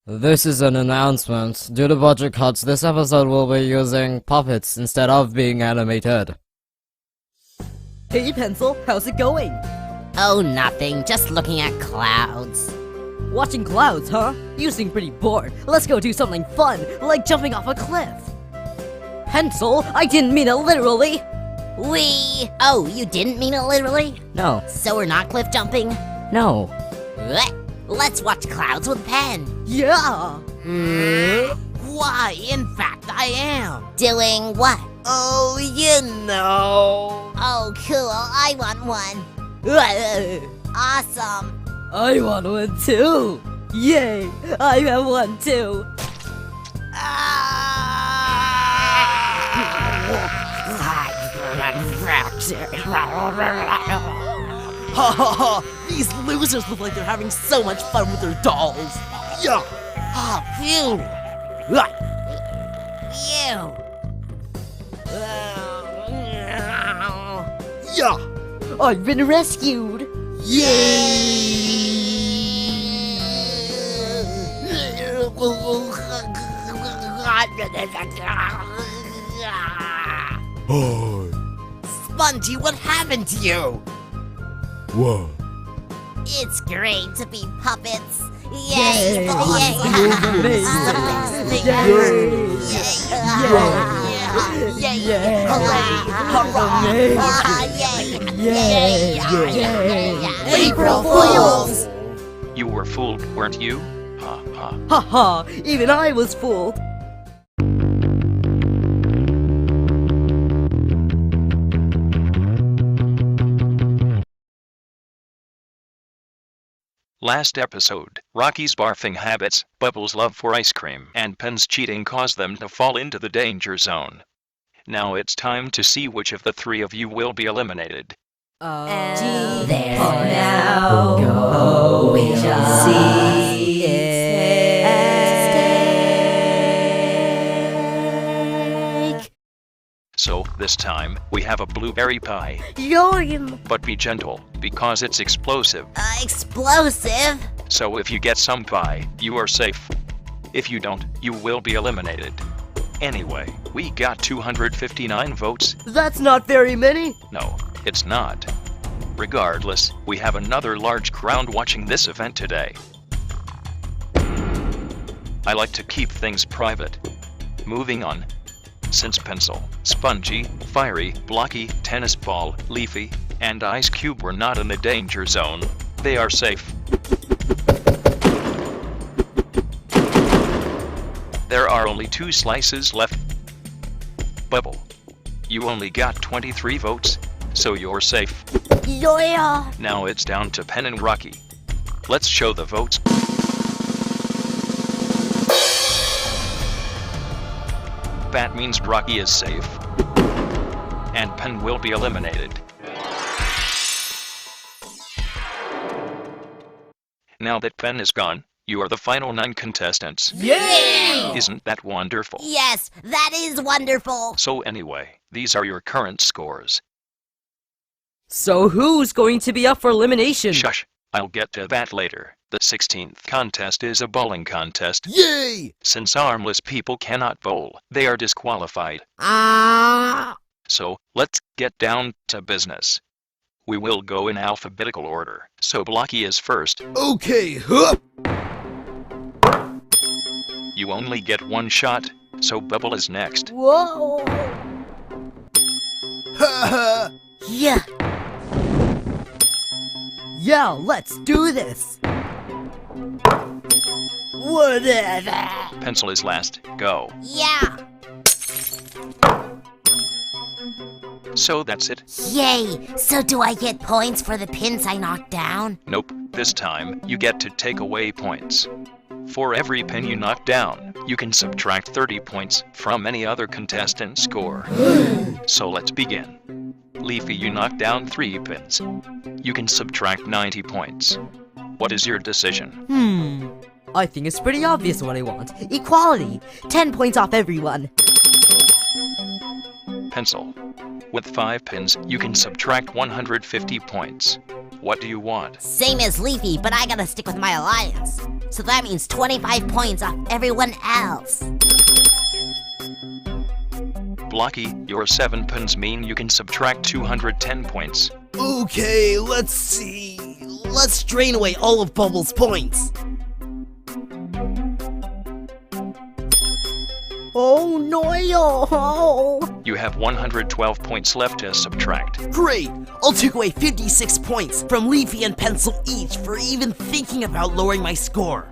This is an announcement. Due to budget cuts, this episode will be using puppets instead of being animated. Hey Pencil, how's it going? Oh, nothing. Just looking at clouds. Watching clouds, huh? You seem pretty bored. Let's go do something fun, like jumping off a cliff. Pencil, I didn't mean it literally. Oh, you didn't mean it literally? No. So we're not cliff jumping? No. Let's watch clouds with Pen. Yeah! Why, in fact, I am. Doing what? Oh, you know. Oh, cool. I want one. Awesome. I want one too. Yay, I have one too. Ha ha ha! These losers look like they're having so much fun with their dolls. Yeah. Oh, phew. Ew. Yeah. I've been rescued. Hi. Spongy, what happened to you? What? It's great to be puppets. Yay! April Fools! You were fooled, weren't you? Ha ha. Ha ha! Even I was fooled. Last episode, Rocky's barfing habits, Bubbles' love for ice cream, and Pen's cheating caused them to fall into the danger zone. Now it's time to see which of the three of you will be eliminated. There's now going see it. So, this time, we have a blueberry pie. Yoim! But be gentle, because it's explosive. Explosive? So if you get some pie, you are safe. If you don't, you will be eliminated. Anyway, we got 259 votes. That's not very many. No, it's not. Regardless, we have another large crowd watching this event today. I like to keep things private. Moving on. Since Pencil, Spongy, Fiery, Blocky, Tennis Ball, Leafy, and Ice Cube were not in the danger zone, they are safe. There are only 2 slices left. Bubble, you only got 23 votes, so you're safe. Yeah. Now it's down to Pen and Rocky. Let's show the votes. That means Rocky is safe, and Pen will be eliminated. Now that Pen is gone, you are the final 9 contestants. Yay! Isn't that wonderful? Yes, that is wonderful. So anyway, these are your current scores. So who's going to be up for elimination? Shush, I'll get to that later. The 16th contest is a bowling contest. Yay! Since armless people cannot bowl, they are disqualified. So, let's get down to business. We will go in alphabetical order, so Blocky is first. Okay, huh? You only get 1 shot, so Bubble is next. Whoa! Ha ha! Yeah. Yeah, let's do this. Whatever. Pencil is last. Go. Yeah. So that's it. Yay. So do I get points for the pins I knocked down? Nope, this time, you get to take away points. For every pin you knock down, you can subtract 30 points from any other contestant's score. So let's begin. Leafy, you knocked down 3 pins. You can subtract 90 points. What is your decision? I think it's pretty obvious what I want. Equality. 10 points off everyone. Pencil. With 5 pins, you can subtract 150 points. What do you want? Same as Leafy, but I gotta stick with my alliance. So that means 25 points off everyone else. Blocky, your 7 pins mean you can subtract 210 points. Okay, let's see. Let's drain away all of Bubble's points. Oh no! You have 112 points left to subtract. Great! I'll take away 56 points from Leafy and Pencil each for even thinking about lowering my score.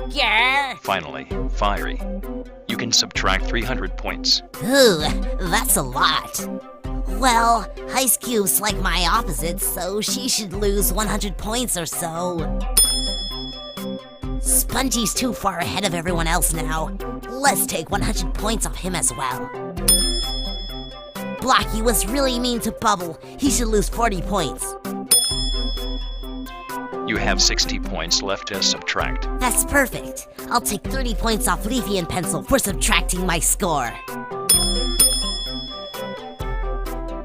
Yeah. Finally, Fiery. You can subtract 300 points. Ooh, that's a lot. Well, Ice Cube's like my opposite, so she should lose 100 points or so. Spongy's too far ahead of everyone else now. Let's take 100 points off him as well. Blocky was really mean to Bubble. He should lose 40 points. You have 60 points left to subtract. That's perfect. I'll take 30 points off Leafy and Pencil for subtracting my score.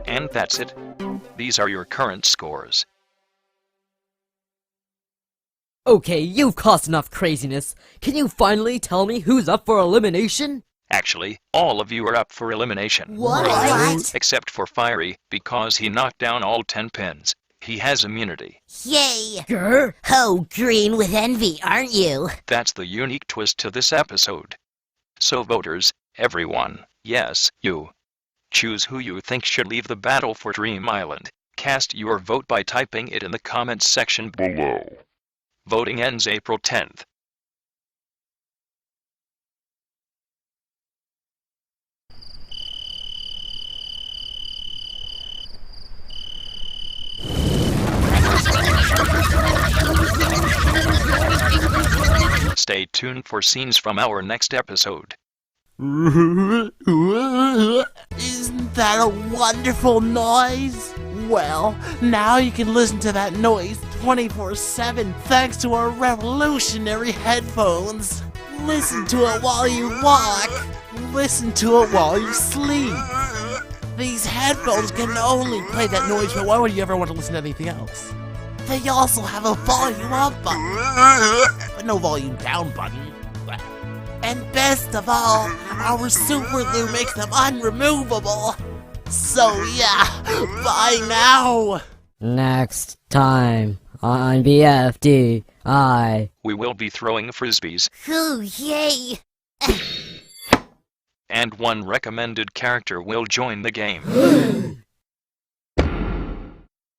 And that's it. These are your current scores. Okay, you've caused enough craziness. Can you finally tell me who's up for elimination? Actually, all of you are up for elimination. What? Except for Fiery, because he knocked down all 10 pins. He has immunity. Yay! Grr. Oh, green with envy, aren't you? That's the unique twist to this episode. So voters, everyone, yes, you. Choose who you think should leave the battle for Dream Island. Cast your vote by typing it in the comments section below. Voting ends April 10th. Stay tuned for scenes from our next episode. Isn't that a wonderful noise? Well, now you can listen to that noise 24/7 thanks to our revolutionary headphones. Listen to it while you walk. Listen to it while you sleep. These headphones can only play that noise, but why would you ever want to listen to anything else? They also have a volume up button, but no volume down button. And best of all, our super glue makes them unremovable. So yeah, bye now! Next time on BFDI. We will be throwing frisbees, Ooh, yay! and one recommended character will join the game.